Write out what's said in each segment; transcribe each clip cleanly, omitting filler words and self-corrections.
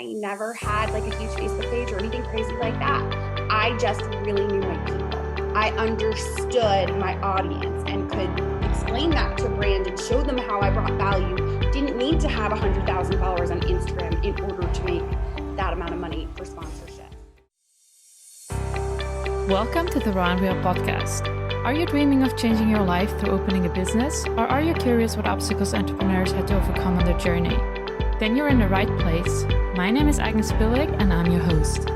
I never had like a huge Facebook page or anything crazy like that. I just really knew my people. I understood my audience and could explain that to a brand and show them how I brought value. Didn't need to have 100,000 followers on Instagram in order to make that amount of money for sponsorship. Welcome to the Raw and Real podcast. Are you dreaming of changing your life through opening a business? Or are you curious what obstacles entrepreneurs had to overcome on their journey? Then you're in the right place. My name is Agnes Billig and I'm your host.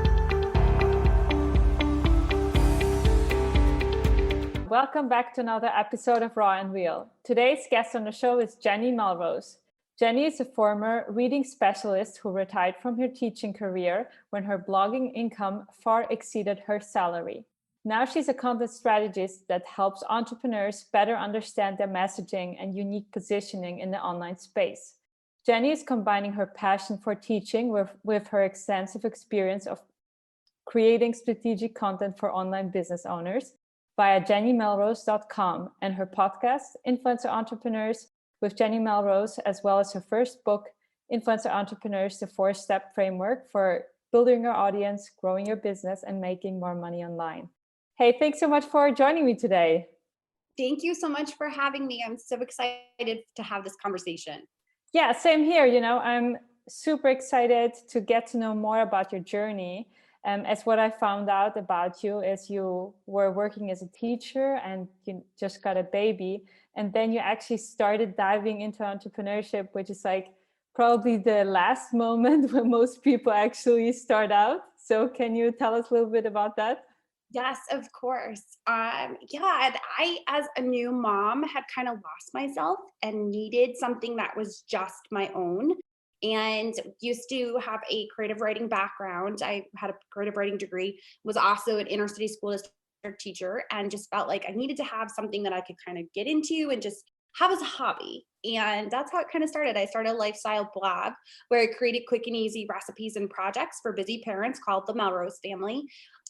Welcome back to another episode of Raw and Real. Today's guest on the show is Jenny Melrose. Jenny is a former reading specialist who retired from her teaching career when her blogging income far exceeded her salary. Now she's a content strategist that helps entrepreneurs better understand their messaging and unique positioning in the online space. Jenny is combining her passion for teaching with her extensive experience of creating strategic content for online business owners via jennymelrose.com and her podcast, Influencer Entrepreneurs with Jenny Melrose, as well as her first book, Influencer Entrepreneurs, the 4-Step Framework for building your audience, growing your business, and making more money online. Hey, thanks so much for joining me today. Thank you so much for having me. I'm so excited to have this conversation. Yeah, same here. I'm super excited to get to know more about your journey. As what I found out about you is you were working as a teacher and you just got a baby. And then you actually started diving into entrepreneurship, which is like probably the last moment when most people actually start out. So can you tell us a little bit about that? Yes, of course. I, as a new mom, had kind of lost myself and needed something that was just my own. And used to have a creative writing background. I had a creative writing degree, was also an inner city school district teacher, and just felt like I needed to have something that I could kind of get into and just have as a hobby. And that's how it kind of started. I started a lifestyle blog where I created quick and easy recipes and projects for busy parents called the Melrose Family.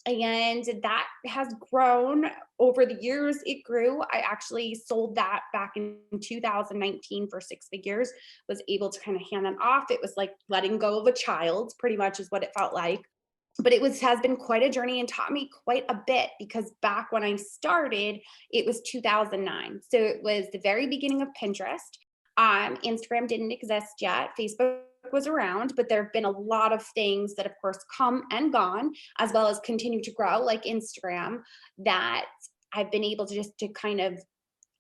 And that has grown over the years. It grew. I actually sold that back in 2019 for 6 figures, was able to kind of hand that off. It was like letting go of a child, pretty much is what it felt like. But has been quite a journey and taught me quite a bit, because back when I started, it was 2009. So it was the very beginning of Pinterest. Instagram didn't exist yet. Facebook was around, but there have been a lot of things that of course come and gone, as well as continue to grow, like Instagram, that I've been able to just to kind of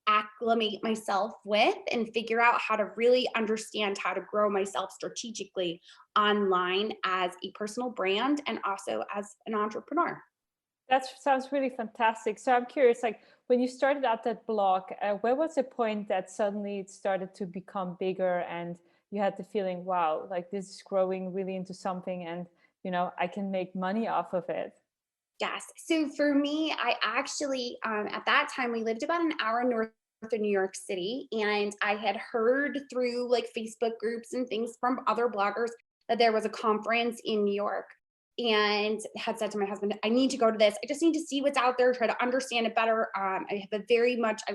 acclimate myself with and figure out how to really understand how to grow myself strategically online as a personal brand and also as an entrepreneur. That sounds really fantastic. So I'm curious, like when you started out that blog, where was the point that suddenly it started to become bigger and you had the feeling, wow, like this is growing really into something and, I can make money off of it? Yes. So for me, I actually, at that time, we lived about an hour north of New York City. And I had heard through like Facebook groups and things from other bloggers that there was a conference in New York, and had said to my husband, I need to go to this. I just need to see what's out there, try to understand it better. I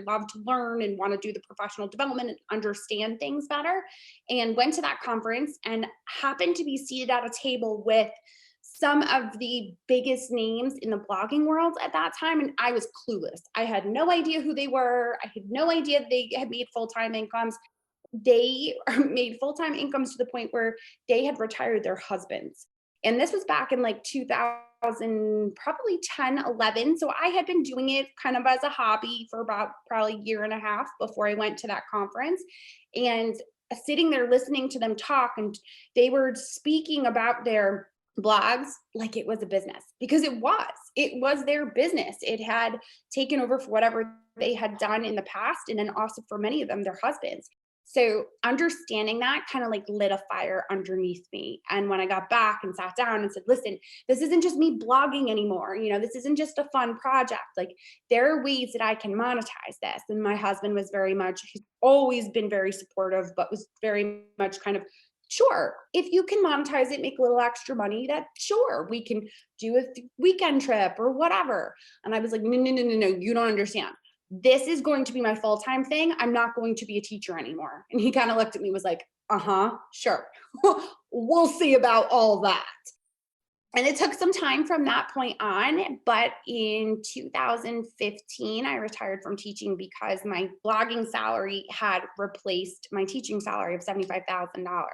love to learn and want to do the professional development and understand things better. And went to that conference and happened to be seated at a table with some of the biggest names in the blogging world at that time. And I was clueless. I had no idea who they were. I had no idea they had made full-time incomes. They made full-time incomes to the point where they had retired their husbands. And this was back in like 2000, probably 10, 11. So I had been doing it kind of as a hobby for about probably a year and a half before I went to that conference. And sitting there listening to them talk, and they were speaking about their blogs like it was a business, because it was their business. It had taken over for whatever they had done in the past, and then also for many of them, their husbands. So understanding that kind of like lit a fire underneath me. And when I got back and sat down and said, listen, this isn't just me blogging anymore. This isn't just a fun project. Like, there are ways that I can monetize this. And my husband was he's always been very supportive, but was very much kind of, sure, if you can monetize it, make a little extra money, that sure, we can do a weekend trip or whatever. And I was like, no, you don't understand. This is going to be my full-time thing. I'm not going to be a teacher anymore. And he kind of looked at me, was like, sure. we'll see about all that. And it took some time from that point on, but in 2015, I retired from teaching because my blogging salary had replaced my teaching salary of $75,000.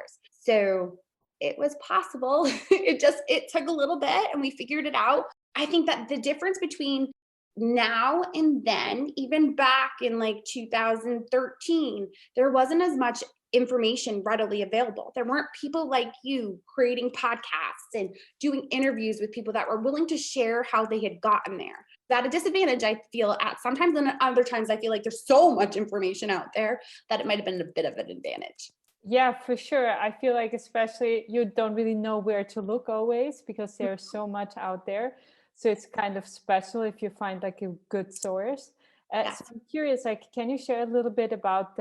So it was possible. It took a little bit and we figured it out. I think that the difference between now and then, even back in like 2013, there wasn't as much information readily available. There weren't people like you creating podcasts and doing interviews with people that were willing to share how they had gotten there. At a disadvantage, I feel at sometimes, and other times I feel like there's so much information out there that it might have been a bit of an advantage. Yeah, for sure. I feel like especially you don't really know where to look always because there's so much out there. So it's kind of special if you find like a good source. Yes. So I'm curious, like, can you share a little bit about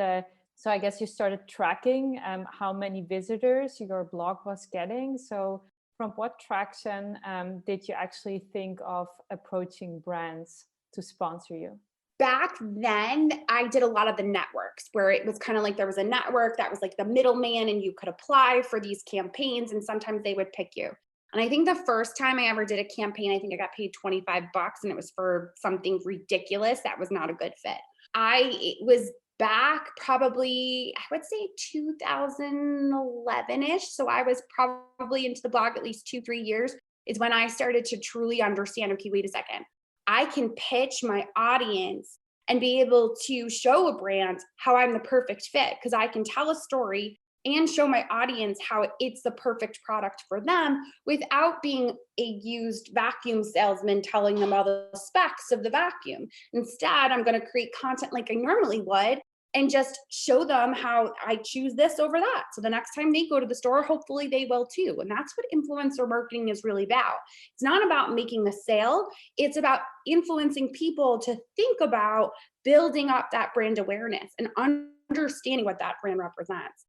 so I guess you started tracking how many visitors your blog was getting. So from what traction did you actually think of approaching brands to sponsor you? Back then, I did a lot of the networks where it was kind of like there was a network that was like the middleman and you could apply for these campaigns and sometimes they would pick you. And I think the first time I ever did a campaign, I think I got paid $25 and it was for something ridiculous that was not a good fit. It was back probably, I would say 2011-ish. So I was probably into the blog at least 2-3 years is when I started to truly understand, okay, wait a second. I can pitch my audience and be able to show a brand how I'm the perfect fit because I can tell a story and show my audience how it's the perfect product for them without being a used vacuum salesman telling them all the specs of the vacuum. Instead, I'm going to create content like I normally would and just show them how I choose this over that. So the next time they go to the store, hopefully they will too. And that's what influencer marketing is really about. It's not about making a sale. It's about influencing people to think about building up that brand awareness and understanding what that brand represents.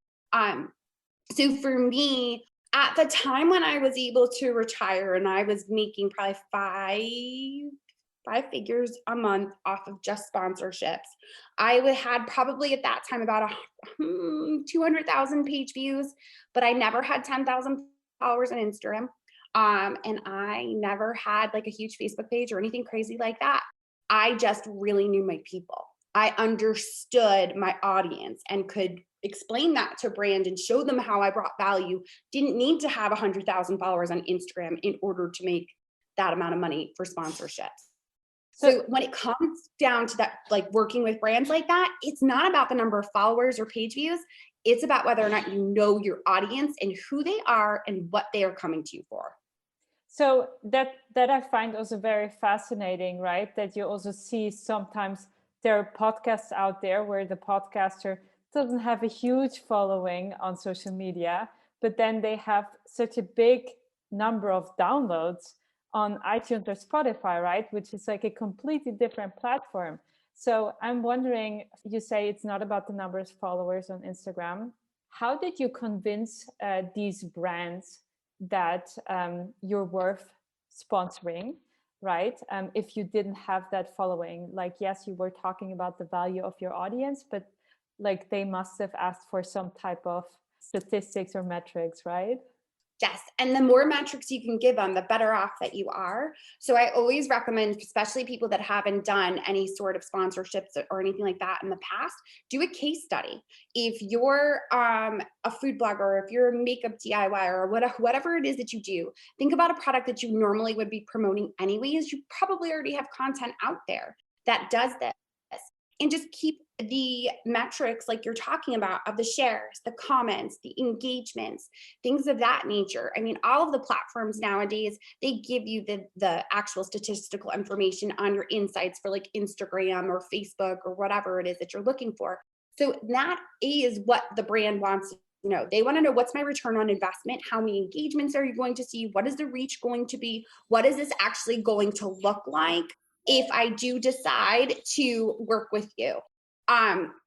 So for me, at the time when I was able to retire and I was making probably five figures a month off of just sponsorships, I had probably at that time about 200,000 page views, but I never had 10,000 followers on Instagram. And I never had like a huge Facebook page or anything crazy like that. I just really knew my people. I understood my audience and could explain that to brand and show them how I brought value. Didn't need to have 100,000 followers on Instagram in order to make that amount of money for sponsorships. So when it comes down to that, like working with brands like that, it's not about the number of followers or page views. It's about whether or not you know your audience and who they are and what they are coming to you for. So that I find also very fascinating, right? That you also see sometimes there are podcasts out there where the podcaster doesn't have a huge following on social media, but then they have such a big number of downloads on iTunes or Spotify, right? Which is like a completely different platform. So I'm wondering, you say it's not about the number of followers on Instagram. How did you convince these brands that you're worth sponsoring, right? If you didn't have that following, like, yes, you were talking about the value of your audience, but like they must have asked for some type of statistics or metrics, right? Yes. And the more metrics you can give them, the better off that you are. So I always recommend, especially people that haven't done any sort of sponsorships or anything like that in the past, do a case study. If you're a food blogger, if you're a makeup DIY or whatever it is that you do, think about a product that you normally would be promoting anyways. You probably already have content out there that does this. And just keep the metrics like you're talking about of the shares, the comments, the engagements, things of that nature. I mean, all of the platforms nowadays, they give you the actual statistical information on your insights for like Instagram or Facebook or whatever it is that you're looking for. So that is what the brand wants to know. They want to know, what's my return on investment? How many engagements are you going to see? What is the reach going to be? What is this actually going to look like if I do decide to work with you?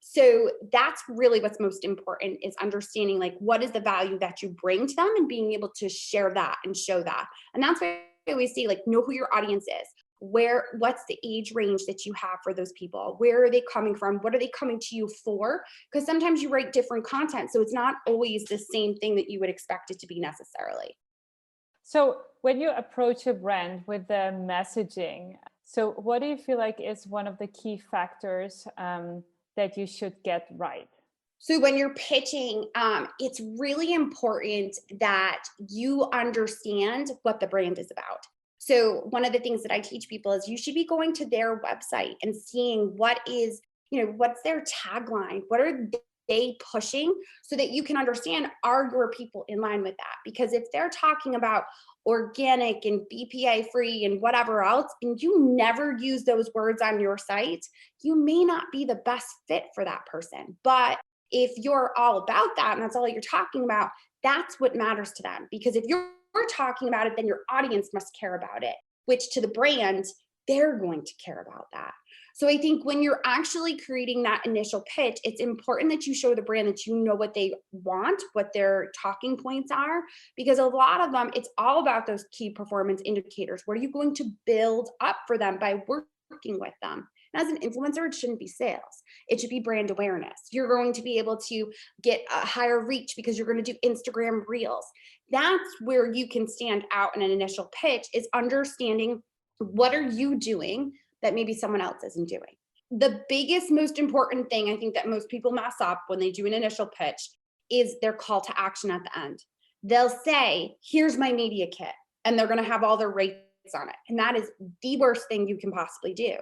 So that's really what's most important, is understanding like what is the value that you bring to them and being able to share that and show that. And that's why I always say, like, know who your audience is. what's the age range that you have for those people? Where are they coming from? What are they coming to you for? Because sometimes you write different content, so it's not always the same thing that you would expect it to be necessarily. So when you approach a brand with the messaging, so what do you feel like is one of the key factors that you should get right? So when you're pitching, it's really important that you understand what the brand is about. So one of the things that I teach people is you should be going to their website and seeing what's their tagline? What are they pushing so that you can understand, are your people in line with that? Because if they're talking about organic and BPA free and whatever else, and you never use those words on your site, you may not be the best fit for that person. But if you're all about that and that's all you're talking about, that's what matters to them. Because if you're talking about it, then your audience must care about it, which to the brand, they're going to care about that. So I think when you're actually creating that initial pitch, it's important that you show the brand that you know what they want, what their talking points are, because a lot of them, it's all about those key performance indicators. What are you going to build up for them by working with them? And as an influencer, it shouldn't be sales. It should be brand awareness. You're going to be able to get a higher reach because you're going to do Instagram reels. That's where you can stand out in an initial pitch, is understanding what are you doing that maybe someone else isn't doing. The biggest, most important thing I think that most people mess up when they do an initial pitch is their call to action at the end. They'll say, here's my media kit, and they're going to have all their rates on it. And that is the worst thing you can possibly do.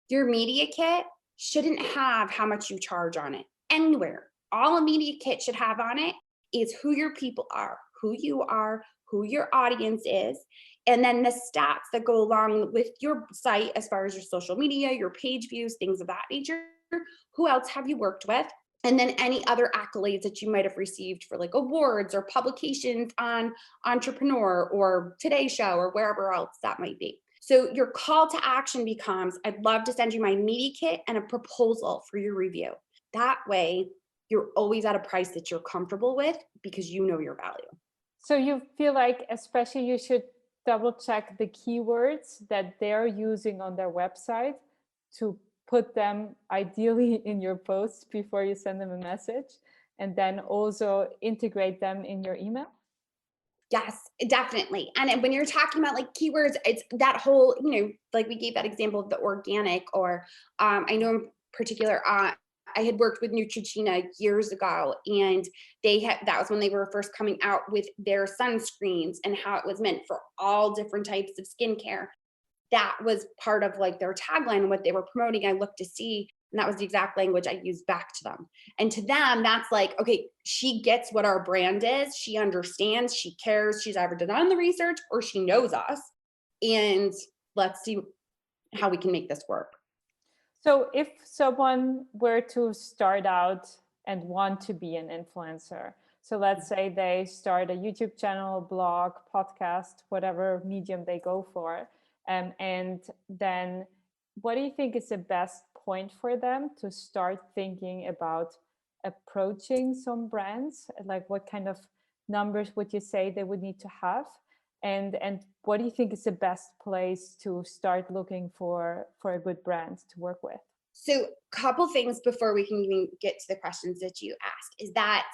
Your media kit shouldn't have how much you charge on it anywhere. All a media kit should have on it is who your people are, who you are, who your audience is, and then the stats that go along with your site as far as your social media, your page views, things of that nature. Who else have you worked with? And then any other accolades that you might have received for like awards or publications on Entrepreneur or Today Show or wherever else that might be. So your call to action becomes, I'd love to send you my media kit and a proposal for your review. That way, you're always at a price that you're comfortable with because you know your value. So you feel like especially you should double check the keywords that they're using on their website to put them ideally in your posts before you send them a message, and then also integrate them in your email? Yes, definitely. And when you're talking about like keywords, it's that whole, like we gave that example of the organic, or I know in particular, I had worked with Neutrogena years ago, and that was when they were first coming out with their sunscreens and how it was meant for all different types of skincare. That was part of like their tagline and what they were promoting. I looked to see, and that was the exact language I used back to them. And to them, that's like, okay, she gets what our brand is. She understands, she cares, she's either done the research or she knows us. And let's see how we can make this work. So if someone were to start out and want to be an influencer, so let's say they start a YouTube channel, blog, podcast, whatever medium they go for, and then what do you think is the best point for them to start thinking about approaching some brands? Like what kind of numbers would you say they would need to have? And what do you think is the best place to start looking for a good brand to work with? So a couple things before we can even get to the questions that you asked is that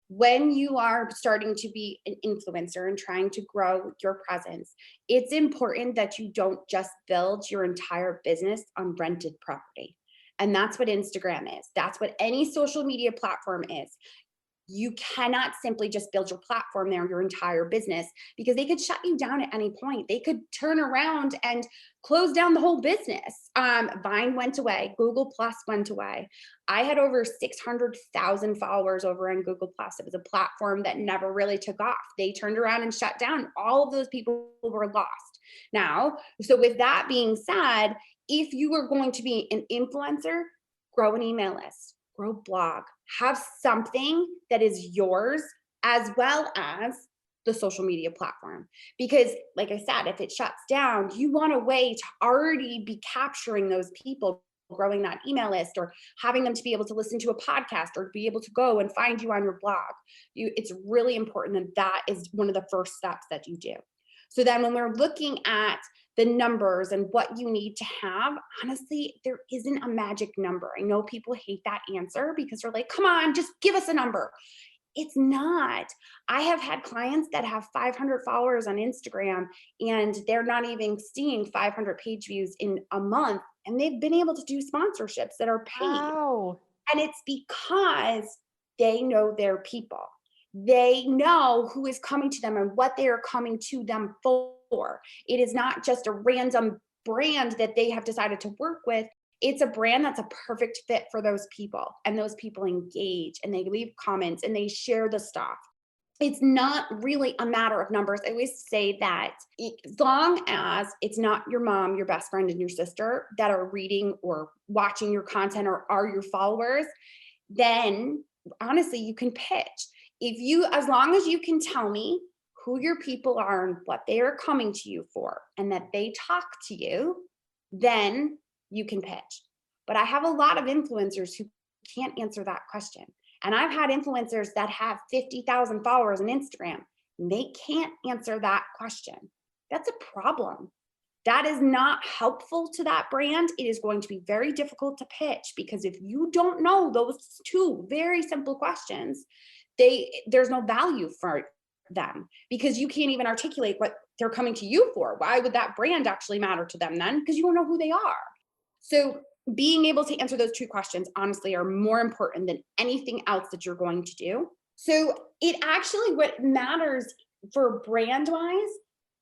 when you are starting to be an influencer and trying to grow your presence, it's important that you don't just build your entire business on rented property. And that's what Instagram is. That's what any social media platform is. You cannot simply just build your platform there, your entire business, because they could shut you down at any point. They could turn around and close down the whole business. Vine went away. Google Plus went away. I had over 600,000 followers over on Google Plus. It was a platform that never really took off. They turned around and shut down. All of those people were lost. Now, so with that being said, if you are going to be an influencer, grow an email list, grow a blog, have something that is yours as well as the social media platform. Because like I said, if it shuts down, you want a way to already be capturing those people, growing that email list, or having them to be able to listen to a podcast or be able to go and find you on your blog. It's really important that that is one of the first steps that you do. So then when we're looking at the numbers and what you need to have, honestly, there isn't a magic number. I know people hate that answer because they're like, come on, just give us a number. It's not. I have had clients that have 500 followers on Instagram and they're not even seeing 500 page views in a month. And they've been able to do sponsorships that are paid. Wow. And it's because they know their people. They know who is coming to them and what they are coming to them for. It is not just a random brand that they have decided to work with. It's a brand that's a perfect fit for those people. And those people engage and they leave comments and they share the stuff. It's not really a matter of numbers. I always say that as long as it's not your mom, your best friend, and your sister that are reading or watching your content or are your followers, then honestly, you can pitch. As long as you can tell me who your people are and what they are coming to you for, and that they talk to you, then you can pitch. But I have a lot of influencers who can't answer that question. And I've had influencers that have 50,000 followers on Instagram. And they can't answer that question. That's a problem. That is not helpful to that brand. It is going to be very difficult to pitch because if you don't know those two very simple questions, there's no value for them because you can't even articulate what they're coming to you for. Why would that brand actually matter to them then? Because you don't know who they are. So being able to answer those two questions, honestly, are more important than anything else that you're going to do. So it actually, what matters for brand wise,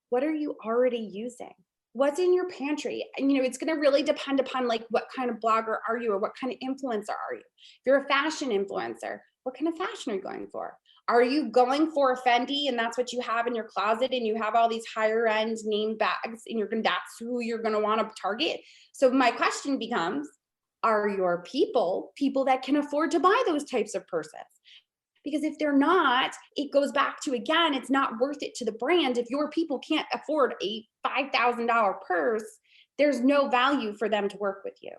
what are you already using? What's in your pantry? And, it's going to really depend upon like what kind of blogger are you or what kind of influencer are you? If you're a fashion influencer, what kind of fashion are you going for? Are you going for a Fendi and that's what you have in your closet and you have all these higher end name bags and that's who you're going to want to target? So my question becomes, are your people that can afford to buy those types of purses? Because if they're not, it goes back to, again, it's not worth it to the brand. If your people can't afford a $5,000 purse, there's no value for them to work with you.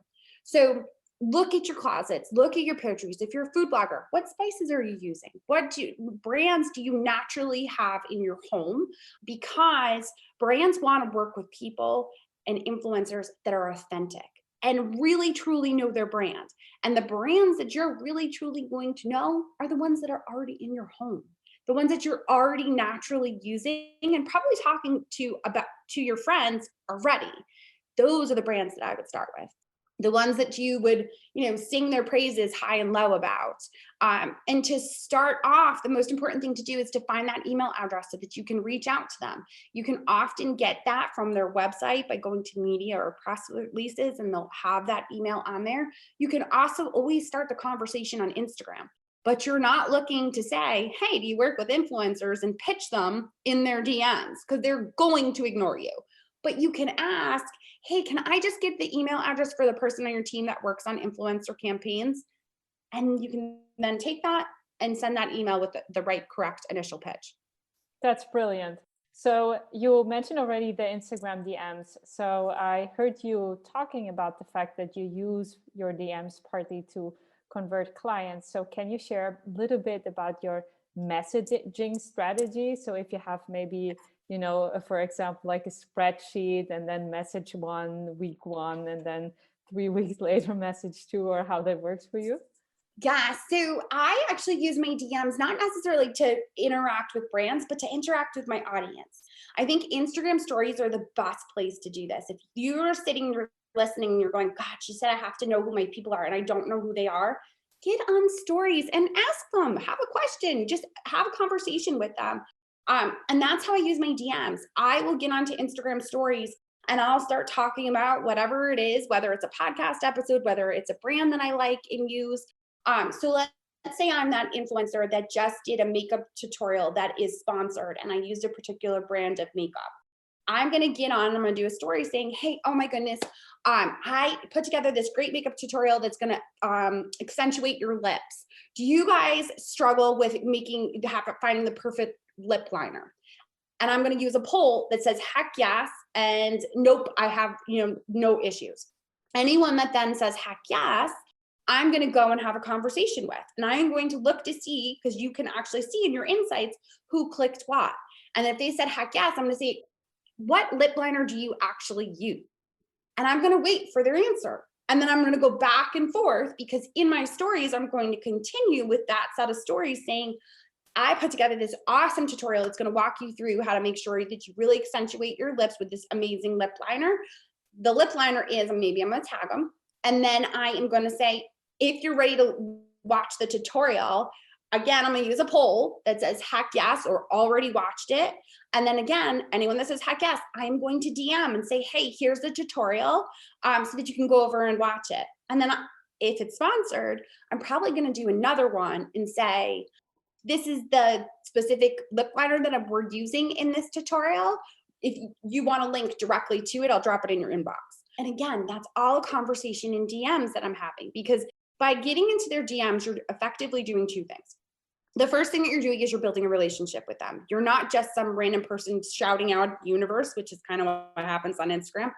So look at your closets, look at your pantries. If you're a food blogger, what spices are you using? What brands do you naturally have in your home? Because brands want to work with people and influencers that are authentic and really truly know their brand. And the brands that you're really truly going to know are the ones that are already in your home, the ones that you're already naturally using and probably talking to your friends already. Those are the brands that I would start with. The ones that you would, sing their praises high and low about. And to start off, the most important thing to do is to find that email address so that you can reach out to them. You can often get that from their website by going to media or press releases, and they'll have that email on there. You can also always start the conversation on Instagram, but you're not looking to say, hey, do you work with influencers, and pitch them in their DMs because they're going to ignore you. But you can ask, hey, can I just get the email address for the person on your team that works on influencer campaigns? And you can then take that and send that email with the right, correct initial pitch. That's brilliant. So you mentioned already the Instagram DMs. So I heard you talking about the fact that you use your DMs partly to convert clients. So can you share a little bit about your messaging strategy? So if you have maybe, for example, like a spreadsheet and then message week 1 and then 3 weeks later message 2, or how that works for you? Yeah, so I actually use my DMs not necessarily to interact with brands, but to interact with my audience. I think Instagram stories are the best place to do this. If you're sitting, you're listening, and you're going, God, she said I have to know who my people are and I don't know who they are, get on stories and ask them, have a question, just have a conversation with them. And that's how I use my DMs. I will get onto Instagram stories and I'll start talking about whatever it is, whether it's a podcast episode, whether it's a brand that I like and use. So let's say I'm that influencer that just did a makeup tutorial that is sponsored and I used a particular brand of makeup. I'm going to get on, I'm going to do a story saying, hey, oh my goodness, I put together this great makeup tutorial that's going to accentuate your lips. Do you guys struggle with finding the perfect lip liner? And I'm going to use a poll that says, heck yes, and nope, I have, no issues. Anyone that then says, heck yes, I'm going to go and have a conversation with. And I'm going to look to see, because you can actually see in your insights who clicked what. And if they said, heck yes, I'm going to say, what lip liner do you actually use? And I'm going to wait for their answer. And then I'm going to go back and forth, because in my stories, I'm going to continue with that set of stories saying, I put together this awesome tutorial that's going to walk you through how to make sure that you really accentuate your lips with this amazing lip liner. The lip liner is, maybe I'm going to tag them. And then I am going to say, if you're ready to watch the tutorial, again, I'm going to use a poll that says heck yes or already watched it. And then again, anyone that says heck yes, I'm going to DM and say, hey, here's the tutorial, so that you can go over and watch it. And then if it's sponsored, I'm probably going to do another one and say, this is the specific lip liner that we're using in this tutorial. If you want to link directly to it, I'll drop it in your inbox. And again, that's all a conversation in DMs that I'm having, because by getting into their DMs, you're effectively doing two things. The first thing that you're doing is you're building a relationship with them. You're not just some random person shouting out at the universe, which is kind of what happens on Instagram.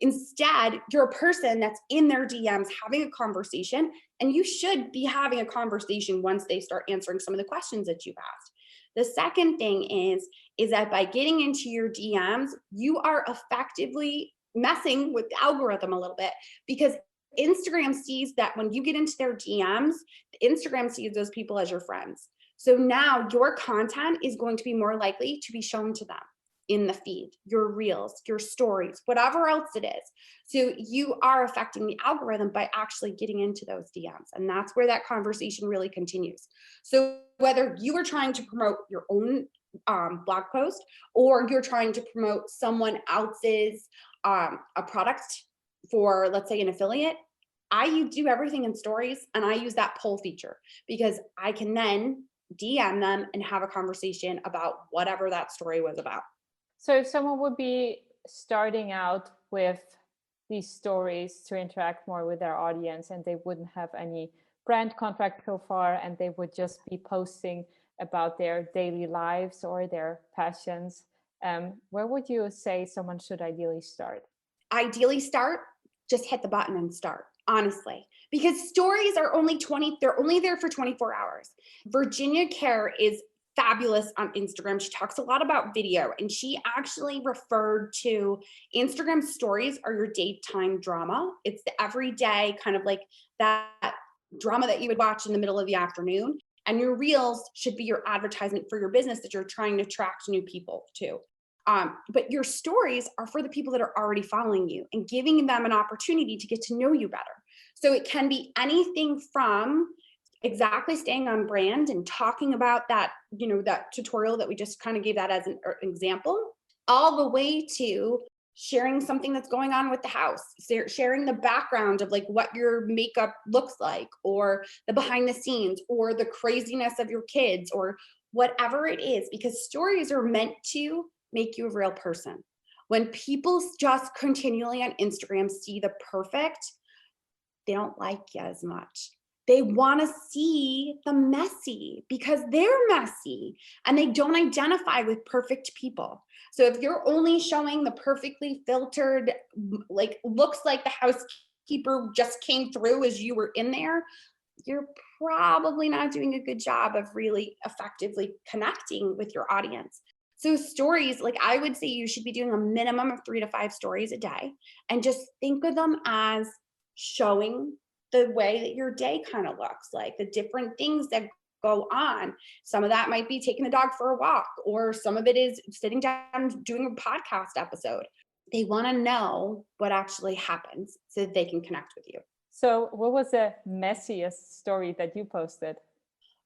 Instead, you're a person that's in their DMs having a conversation, and you should be having a conversation once they start answering some of the questions that you've asked. The second thing is that by getting into your DMs, you are effectively messing with the algorithm a little bit, because Instagram sees that when you get into their DMs, Instagram sees those people as your friends. So now your content is going to be more likely to be shown to them in the feed, your reels, your stories, whatever else it is. So you are affecting the algorithm by actually getting into those DMs. And that's where that conversation really continues. So whether you are trying to promote your own blog post, or you're trying to promote someone else's a product for, let's say, an affiliate, I do everything in stories, and I use that poll feature, because I can then DM them and have a conversation about whatever that story was about. So if someone would be starting out with these stories to interact more with their audience, and they wouldn't have any brand contract so far, and they would just be posting about their daily lives or their passions, where would you say someone should ideally start? Ideally start, just hit the button and start, honestly, because stories are they're only there for 24 hours. Virginia Kerr is fabulous on Instagram. She talks a lot about video, and she actually referred to Instagram stories are your daytime drama. It's the everyday kind of like that drama that you would watch in the middle of the afternoon. And your reels should be your advertisement for your business that you're trying to attract new people to. But your stories are for the people that are already following you and giving them an opportunity to get to know you better. So it can be anything from exactly staying on brand and talking about that, that tutorial that we just kind of gave that as an example, all the way to sharing something that's going on with the house, sharing the background of like what your makeup looks like, or the behind the scenes, or the craziness of your kids, or whatever it is, because stories are meant to make you a real person. When people just continually on Instagram see the perfect, they don't like you as much. They want to see the messy, because they're messy and they don't identify with perfect people. So if you're only showing the perfectly filtered, like looks like the housekeeper just came through as you were in there, you're probably not doing a good job of really effectively connecting with your audience. So stories, like I would say you should be doing a minimum of 3 to 5 stories a day, and just think of them as showing the way that your day kind of looks like, the different things that go on. Some of that might be taking the dog for a walk, or some of it is sitting down doing a podcast episode. They want to know what actually happens so that they can connect with you. So what was the messiest story that you posted?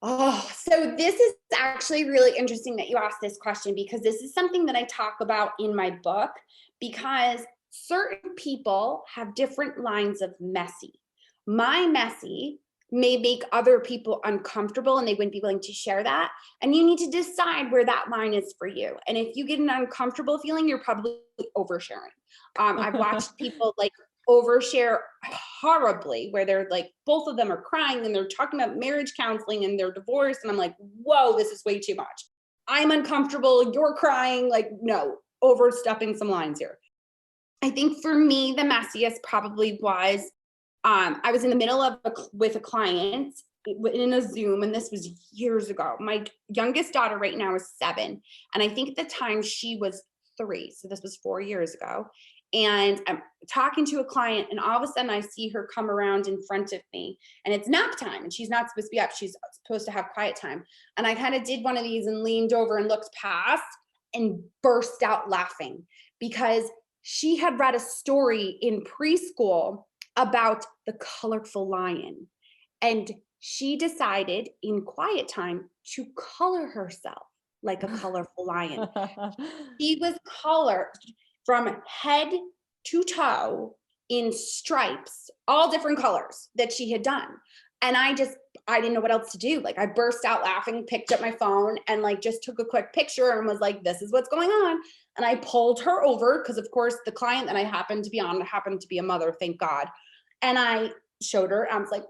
Oh, so this is actually really interesting that you asked this question, because this is something that I talk about in my book, because certain people have different lines of messy. My messy may make other people uncomfortable, and they wouldn't be willing to share that. And you need to decide where that line is for you. And if you get an uncomfortable feeling, you're probably oversharing. I've watched people like overshare horribly, where they're like, both of them are crying and they're talking about marriage counseling and their divorce. And I'm like, whoa, this is way too much. I'm uncomfortable. You're crying. Like, no, overstepping some lines here. I think for me, the messiest probably was, I was in the middle of with a client in a Zoom, and this was years ago. My youngest daughter right now is 7. And I think at the time she was 3. So this was 4 years ago. And I'm talking to a client, and all of a sudden I see her come around in front of me, and it's nap time, and she's not supposed to be up. She's supposed to have quiet time. And I kind of did one of these and leaned over and looked past and burst out laughing because she had read a story in preschool about the colorful lion. And she decided in quiet time to color herself like a colorful lion. She was colored from head to toe in stripes, all different colors that she had done. And I didn't know what else to do. Like I burst out laughing, picked up my phone and like just took a quick picture and was like, this is what's going on. And I pulled her over because of course the client that I happened to be on happened to be a mother, thank God. And I showed her, I was like,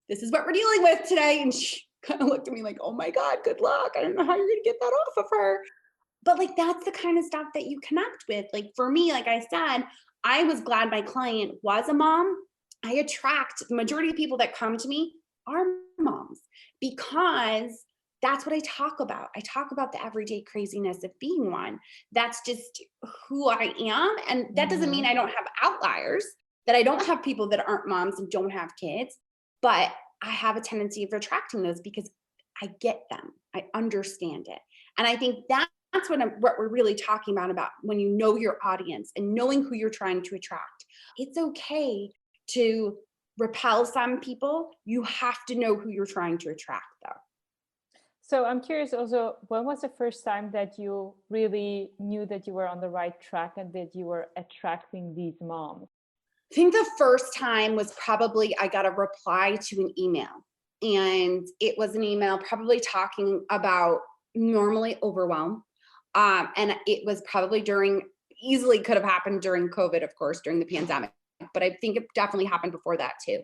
this is what we're dealing with today. And she kind of looked at me like, oh my God, good luck. I don't know how you're gonna get that off of her. But like, that's the kind of stuff that you connect with. Like for me, like I said, I was glad my client was a mom. I attract the majority of people that come to me are moms because that's what I talk about. I talk about the everyday craziness of being one. That's just who I am. And that doesn't mean I don't have outliers, that I don't have people that aren't moms and don't have kids, but I have a tendency of attracting those because I get them. I understand it. And I think that's what we're really talking about when you know your audience and knowing who you're trying to attract. It's okay to repel some people. You have to know who you're trying to attract though. So I'm curious also, when was the first time that you really knew that you were on the right track and that you were attracting these moms? I think the first time was probably I got a reply to an email, and it was an email probably talking about normally overwhelm. And it was probably easily could have happened during COVID, of course, during the pandemic, but I think it definitely happened before that too.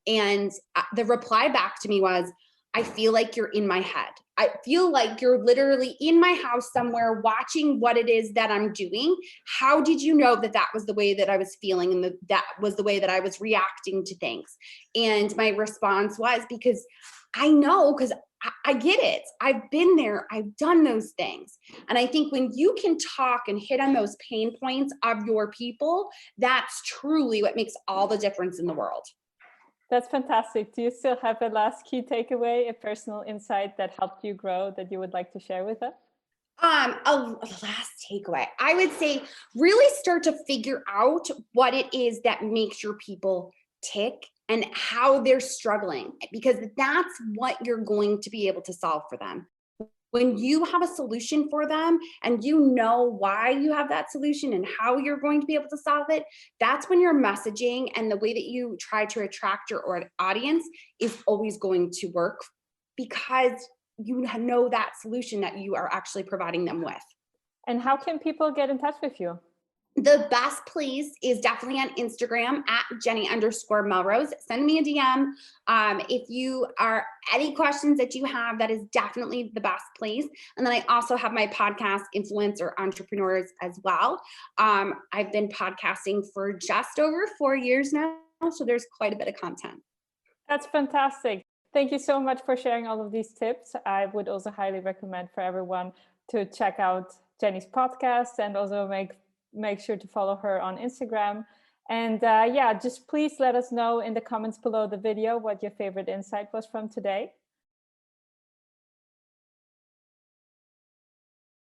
And the reply back to me was, I feel like you're in my head. I feel like you're literally in my house somewhere watching what it is that I'm doing. How did you know that that was the way that I was feeling and that was the way that I was reacting to things? And my response was, because I know, because I get it. I've been there. I've done those things. And I think when you can talk and hit on those pain points of your people, that's truly what makes all the difference in the world. That's fantastic. Do you still have a last key takeaway, a personal insight that helped you grow that you would like to share with us? A last takeaway. I would say really start to figure out what it is that makes your people tick and how they're struggling, because that's what you're going to be able to solve for them. When you have a solution for them and you know why you have that solution and how you're going to be able to solve it, that's when your messaging and the way that you try to attract your audience is always going to work, because you know that solution that you are actually providing them with. And how can people get in touch with you? The best place is definitely on Instagram at Jenny_Melrose. Send me a DM. If you are any questions that you have, that is definitely the best place. And then I also have my podcast, Influencer Entrepreneurs, as well. I've been podcasting for just over 4 years now, so there's quite a bit of content. That's fantastic. Thank you so much for sharing all of these tips. I would also highly recommend for everyone to check out Jenny's podcast and also make sure to follow her on Instagram. And just please let us know in the comments below the video what your favorite insight was from today.